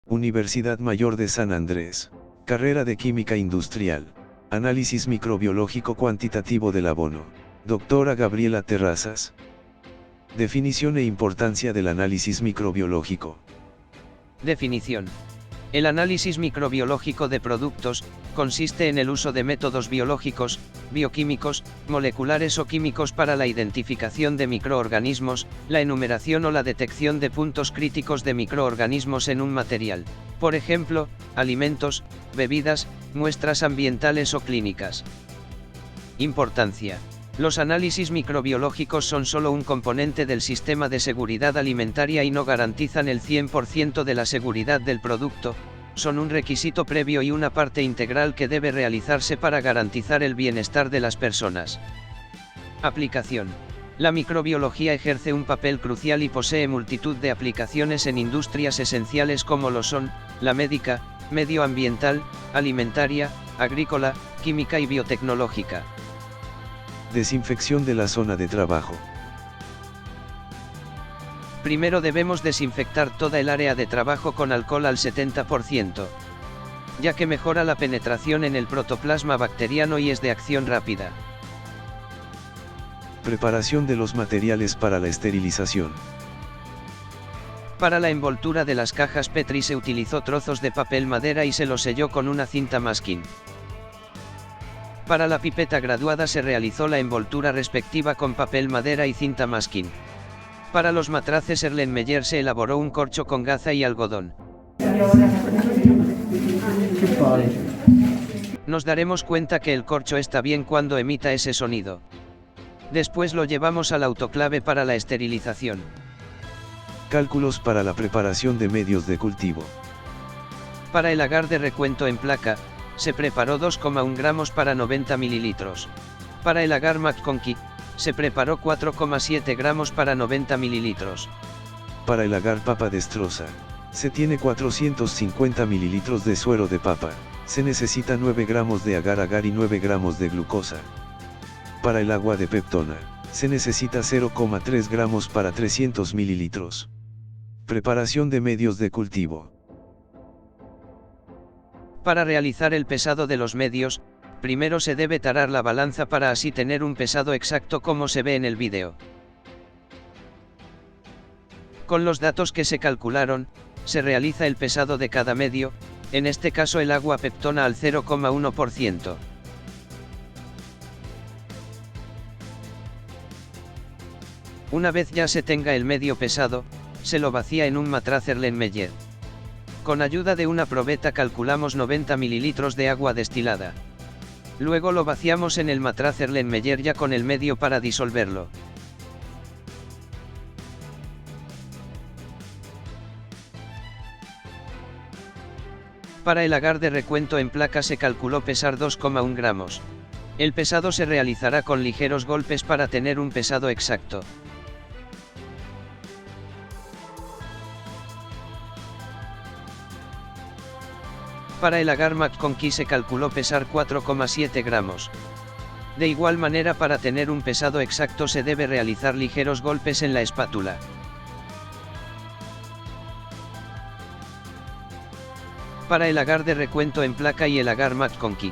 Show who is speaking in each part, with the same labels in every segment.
Speaker 1: Universidad Mayor de San Andrés. Carrera de Química Industrial. Análisis microbiológico cuantitativo del abono. Doctora Gabriela Terrazas. Definición e importancia del análisis microbiológico.
Speaker 2: Definición. El análisis microbiológico de productos consiste en el uso de métodos biológicos, bioquímicos, moleculares o químicos para la identificación de microorganismos, la enumeración o la detección de puntos críticos de microorganismos en un material, por ejemplo, alimentos, bebidas, muestras ambientales o clínicas. Importancia. Los análisis microbiológicos son solo un componente del sistema de seguridad alimentaria y no garantizan el 100% de la seguridad del producto, son un requisito previo y una parte integral que debe realizarse para garantizar el bienestar de las personas. Aplicación. La microbiología ejerce un papel crucial y posee multitud de aplicaciones en industrias esenciales como lo son, la médica, medioambiental, alimentaria, agrícola, química y biotecnológica.
Speaker 1: Desinfección de la zona de trabajo.
Speaker 2: Primero debemos desinfectar toda el área de trabajo con alcohol al 70%, ya que mejora la penetración en el protoplasma bacteriano y es de acción rápida.
Speaker 1: Preparación de los materiales para la esterilización.
Speaker 2: Para la envoltura de las cajas Petri se utilizó trozos de papel madera y se lo selló con una cinta masking. Para la pipeta graduada se realizó la envoltura respectiva con papel madera y cinta masking. Para los matraces Erlenmeyer se elaboró un corcho con gaza y algodón. Nos daremos cuenta que el corcho está bien cuando emita ese sonido. Después lo llevamos al autoclave para la esterilización.
Speaker 1: Cálculos para la preparación de medios de cultivo.
Speaker 2: Para el agar de recuento en placa, se preparó 2,1 gramos para 90 mililitros. Para el agar McConkey, se preparó 4,7 gramos para 90 mililitros.
Speaker 1: Para el agar papa destroza, se tiene 450 mililitros de suero de papa, se necesita 9 gramos de agar-agar y 9 gramos de glucosa. Para el agua de peptona, se necesita 0,3 gramos para 300 mililitros. Preparación de medios de cultivo.
Speaker 2: Para realizar el pesado de los medios, primero se debe tarar la balanza para así tener un pesado exacto como se ve en el vídeo. Con los datos que se calcularon, se realiza el pesado de cada medio, en este caso el agua peptona al 0,1%. Una vez ya se tenga el medio pesado, se lo vacía en un matraz Erlenmeyer. Con ayuda de una probeta calculamos 90 mililitros de agua destilada. Luego lo vaciamos en el matraz Erlenmeyer ya con el medio para disolverlo. Para el agar de recuento en placa se calculó pesar 2,1 gramos. El pesado se realizará con ligeros golpes para tener un pesado exacto. Para el agar McConkey se calculó pesar 4,7 gramos. De igual manera para tener un pesado exacto se debe realizar ligeros golpes en la espátula. Para el agar de recuento en placa y el agar McConkey,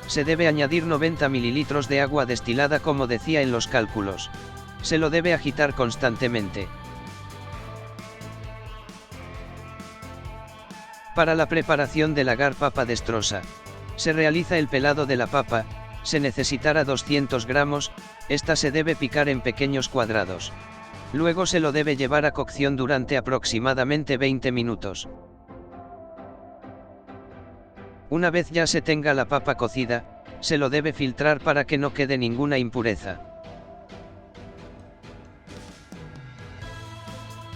Speaker 2: se debe añadir 90 mililitros de agua destilada como decía en los cálculos. Se lo debe agitar constantemente. Para la preparación del agar papa destroza, se realiza el pelado de la papa, se necesitará 200 gramos, esta se debe picar en pequeños cuadrados. Luego se lo debe llevar a cocción durante aproximadamente 20 minutos. Una vez ya se tenga la papa cocida, se lo debe filtrar para que no quede ninguna impureza.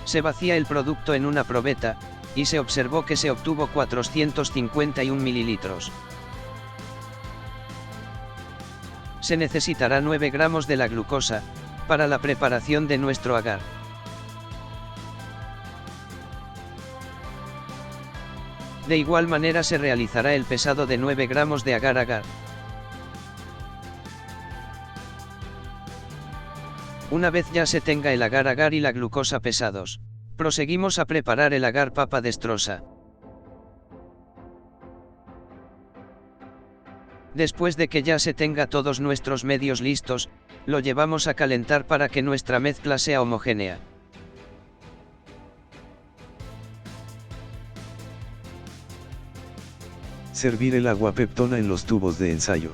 Speaker 2: Se vacía el producto en una probeta, y se observó que se obtuvo 451 mililitros. Se necesitará 9 gramos de la glucosa, para la preparación de nuestro agar. De igual manera se realizará el pesado de 9 gramos de agar-agar. Una vez ya se tenga el agar-agar y la glucosa pesados, proseguimos a preparar el agar papa destroza. Después de que ya se tenga todos nuestros medios listos, lo llevamos a calentar para que nuestra mezcla sea homogénea.
Speaker 1: Servir el agua peptona en los tubos de ensayo.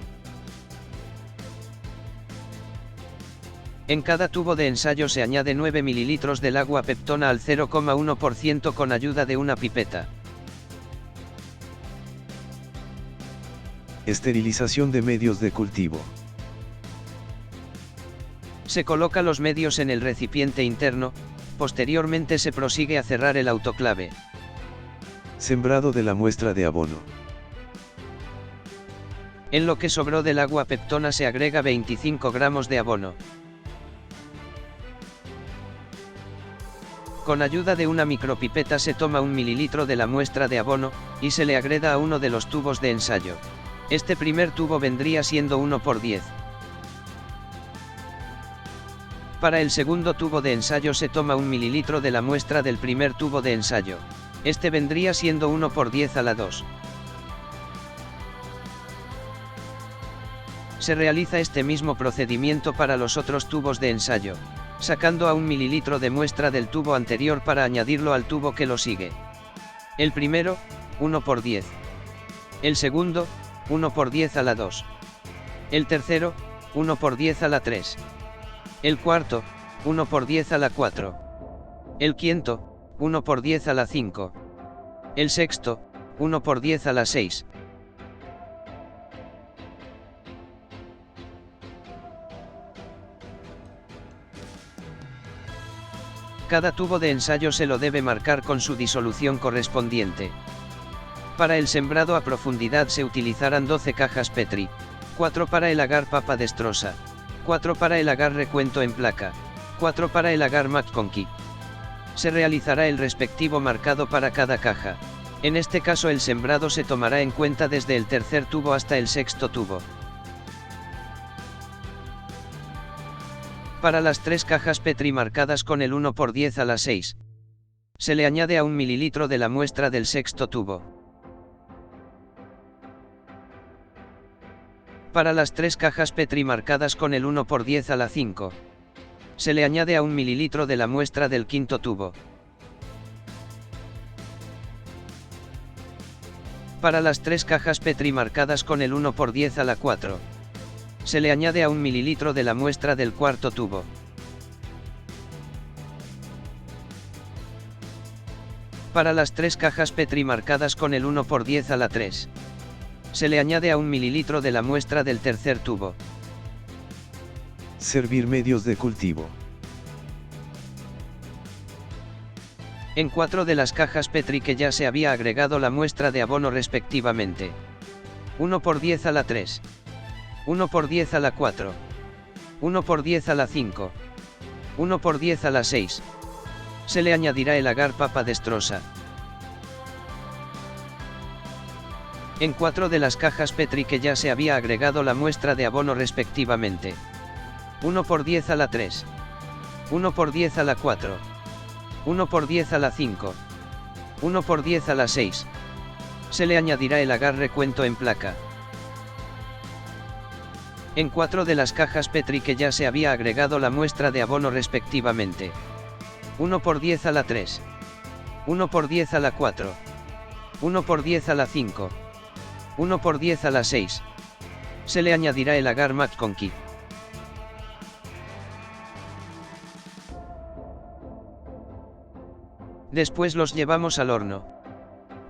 Speaker 2: En cada tubo de ensayo se añade 9 ml del agua peptona al 0,1% con ayuda de una pipeta.
Speaker 1: Esterilización de medios de cultivo.
Speaker 2: Se coloca los medios en el recipiente interno, posteriormente se prosigue a cerrar el autoclave.
Speaker 1: Sembrado de la muestra de abono.
Speaker 2: En lo que sobró del agua peptona se agrega 25 gramos de abono. Con ayuda de una micropipeta se toma 1 mililitro de la muestra de abono, y se le agrega a uno de los tubos de ensayo. Este primer tubo vendría siendo 1×10. Para el segundo tubo de ensayo se toma 1 mililitro de la muestra del primer tubo de ensayo. Este vendría siendo 1×10⁻². Se realiza este mismo procedimiento para los otros tubos de ensayo, sacando a 1 mililitro de muestra del tubo anterior para añadirlo al tubo que lo sigue. El primero, 1×10. El segundo, 1×10⁻². El tercero, 1×10⁻3. El cuarto, 1×10⁻4. El quinto, 1×10⁻5. El sexto, 1×10⁻6. Cada tubo de ensayo se lo debe marcar con su disolución correspondiente. Para el sembrado a profundidad se utilizarán 12 cajas Petri, 4 para el agar papa destrosa, 4 para el agar recuento en placa, 4 para el agar McConkey. Se realizará el respectivo marcado para cada caja. En este caso el sembrado se tomará en cuenta desde el tercer tubo hasta el sexto tubo. Para las 3 cajas Petri marcadas con el 1×10⁻6, se le añade a 1 mililitro de la muestra del sexto tubo. Para las 3 cajas Petri marcadas con el 1×10⁻5, se le añade a 1 mililitro de la muestra del quinto tubo. Para las 3 cajas Petri marcadas con el 1×10⁻4, se le añade a 1 mililitro de la muestra del cuarto tubo. Para las 3 cajas Petri marcadas con el 1×10⁻3, se le añade a 1 mililitro de la muestra del tercer tubo.
Speaker 1: Servir medios de cultivo.
Speaker 2: En 4 de las cajas Petri que ya se había agregado la muestra de abono respectivamente. 1×10⁻3. 1×10⁻4, 1×10⁻5, 1×10⁻6. Se le añadirá el agar papa destrosa. En 4 de las cajas Petri que ya se había agregado la muestra de abono respectivamente. 1×10⁻3, 1×10⁻4, 1×10⁻5, 1×10⁻6. Se le añadirá el agar recuento en placa. En 4 de las cajas Petri que ya se había agregado la muestra de abono respectivamente. 1×10⁻3, 1×10⁻4, 1×10⁻5, 1×10⁻6. Se le añadirá el agar McConkey. Después los llevamos al horno.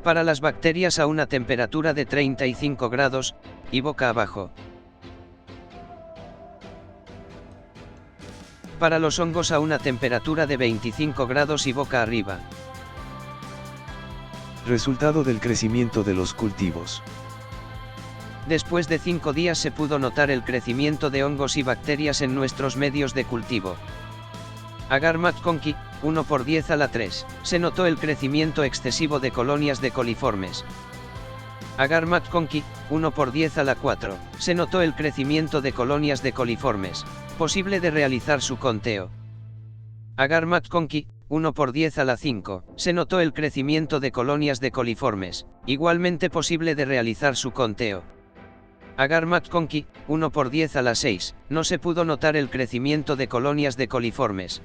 Speaker 2: Para las bacterias a una temperatura de 35 grados, y boca abajo. Para los hongos a una temperatura de 25 grados y boca arriba.
Speaker 1: Resultado del crecimiento de los cultivos.
Speaker 2: Después de 5 días se pudo notar el crecimiento de hongos y bacterias en nuestros medios de cultivo. Agar McConkey, 1×10⁻3, se notó el crecimiento excesivo de colonias de coliformes. Agar McConkey, 1×10⁻4, se notó el crecimiento de colonias de coliformes, posible de realizar su conteo. Agar McConkey, 1×10⁻5, se notó el crecimiento de colonias de coliformes, igualmente posible de realizar su conteo. Agar McConkey, 1 por 10 a la 6, no se pudo notar el crecimiento de colonias de coliformes.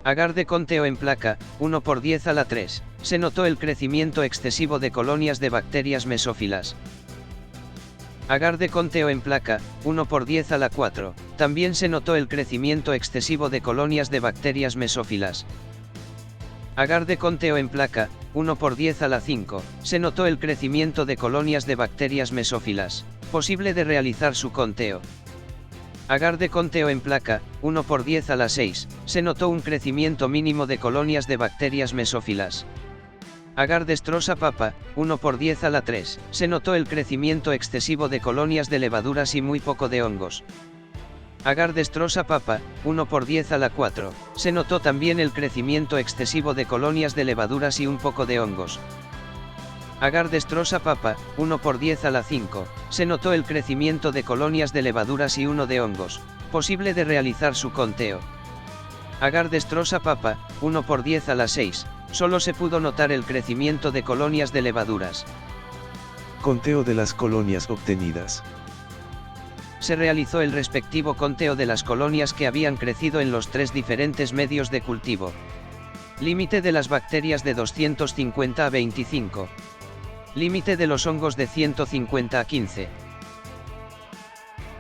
Speaker 2: Agar de Conteo en placa, 1 por 10 a la 3, se notó el crecimiento excesivo de colonias de bacterias mesófilas. Agar de Conteo en placa, 1 por 10 a la 4, también se notó el crecimiento excesivo de colonias de bacterias mesófilas. Agar de Conteo en placa, 1 por 10 a la 5, se notó el crecimiento de colonias de bacterias mesófilas, posible de realizar su conteo. Agar de Conteo en placa, 1 por 10 a la 6, se notó un crecimiento mínimo de colonias de bacterias mesófilas. Agar de Strosa papa, 1 por 10 a la 3, se notó el crecimiento excesivo de colonias de levaduras y muy poco de hongos. Agar de Strosa papa, 1 por 10 a la 4, se notó también el crecimiento excesivo de colonias de levaduras y un poco de hongos. Agar de Strosa papa, 1 por 10 a la 5, se notó el crecimiento de colonias de levaduras y 1 de hongos, posible de realizar su conteo. Agar de Strosa papa, 1 por 10 a la 6, solo se pudo notar el crecimiento de colonias de levaduras.
Speaker 1: Conteo de las colonias obtenidas.
Speaker 2: Se realizó el respectivo conteo de las colonias que habían crecido en los 3 diferentes medios de cultivo. Límite de las bacterias de 250 a 25. Límite de los hongos de 150 a 15.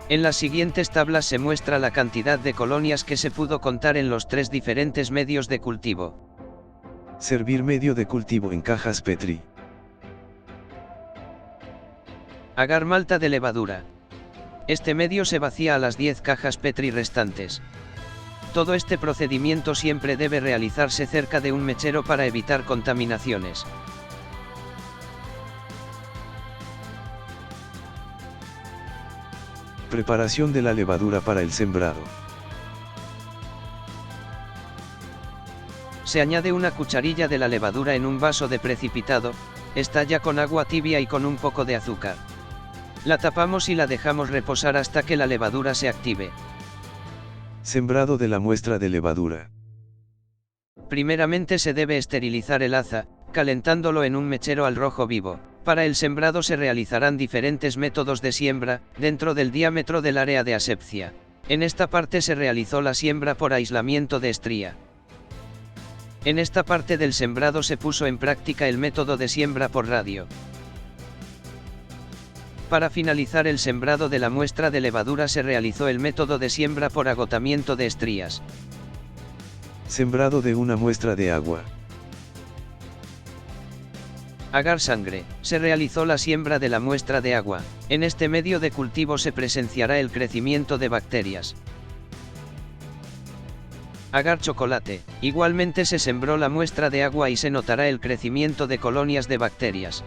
Speaker 2: En las siguientes tablas se muestra la cantidad de colonias que se pudo contar en los 3 diferentes medios de cultivo.
Speaker 1: Servir medio de cultivo en cajas Petri.
Speaker 2: Agar malta de levadura. Este medio se vacía a las 10 cajas Petri restantes. Todo este procedimiento siempre debe realizarse cerca de un mechero para evitar contaminaciones.
Speaker 1: Preparación de la levadura para el sembrado.
Speaker 2: Se añade una cucharilla de la levadura en un vaso de precipitado, estalla con agua tibia y con un poco de azúcar. La tapamos y la dejamos reposar hasta que la levadura se active.
Speaker 1: Sembrado de la muestra de levadura.
Speaker 2: Primeramente se debe esterilizar el haza, calentándolo en un mechero al rojo vivo. Para el sembrado se realizarán diferentes métodos de siembra, dentro del diámetro del área de asepsia. En esta parte se realizó la siembra por aislamiento de estría. En esta parte del sembrado se puso en práctica el método de siembra por radio. Para finalizar el sembrado de la muestra de levadura se realizó el método de siembra por agotamiento de estrías.
Speaker 1: Sembrado de una muestra de agua.
Speaker 2: Agar sangre, se realizó la siembra de la muestra de agua. En este medio de cultivo se presenciará el crecimiento de bacterias. Agar chocolate, igualmente se sembró la muestra de agua y se notará el crecimiento de colonias de bacterias.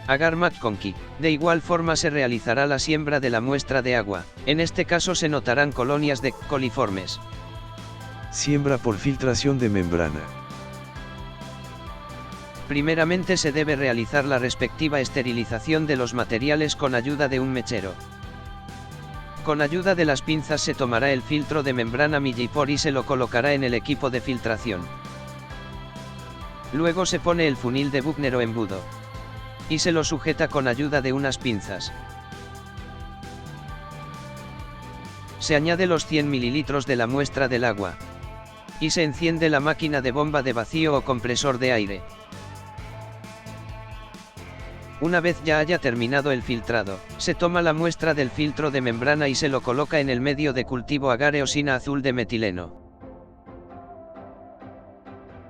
Speaker 2: Agar McConkey, de igual forma se realizará la siembra de la muestra de agua, en este caso se notarán colonias de coliformes.
Speaker 1: Siembra por filtración de membrana.
Speaker 2: Primeramente se debe realizar la respectiva esterilización de los materiales con ayuda de un mechero. Con ayuda de las pinzas se tomará el filtro de membrana Millipore y se lo colocará en el equipo de filtración. Luego se pone el funil de Buchner o embudo. Y se lo sujeta con ayuda de unas pinzas. Se añade los 100 ml de la muestra del agua. Y se enciende la máquina de bomba de vacío o compresor de aire. Una vez ya haya terminado el filtrado, se toma la muestra del filtro de membrana y se lo coloca en el medio de cultivo agar eosina azul de metileno.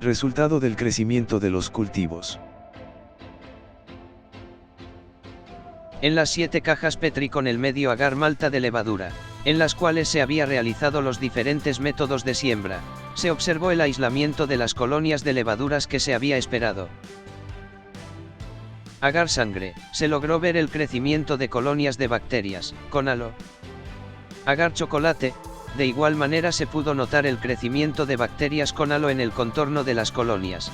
Speaker 1: Resultado del crecimiento de los cultivos.
Speaker 2: En las 7 cajas Petri con el medio agar malta de levadura, en las cuales se había realizado los diferentes métodos de siembra, se observó el aislamiento de las colonias de levaduras que se había esperado. Agar sangre, se logró ver el crecimiento de colonias de bacterias, con halo. Agar chocolate, de igual manera se pudo notar el crecimiento de bacterias con halo en el contorno de las colonias.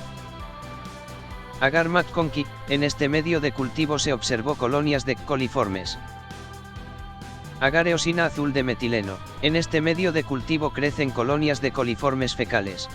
Speaker 2: Agar McConkey, en este medio de cultivo se observó colonias de coliformes. Agar eosina azul de metileno, en este medio de cultivo crecen colonias de coliformes fecales.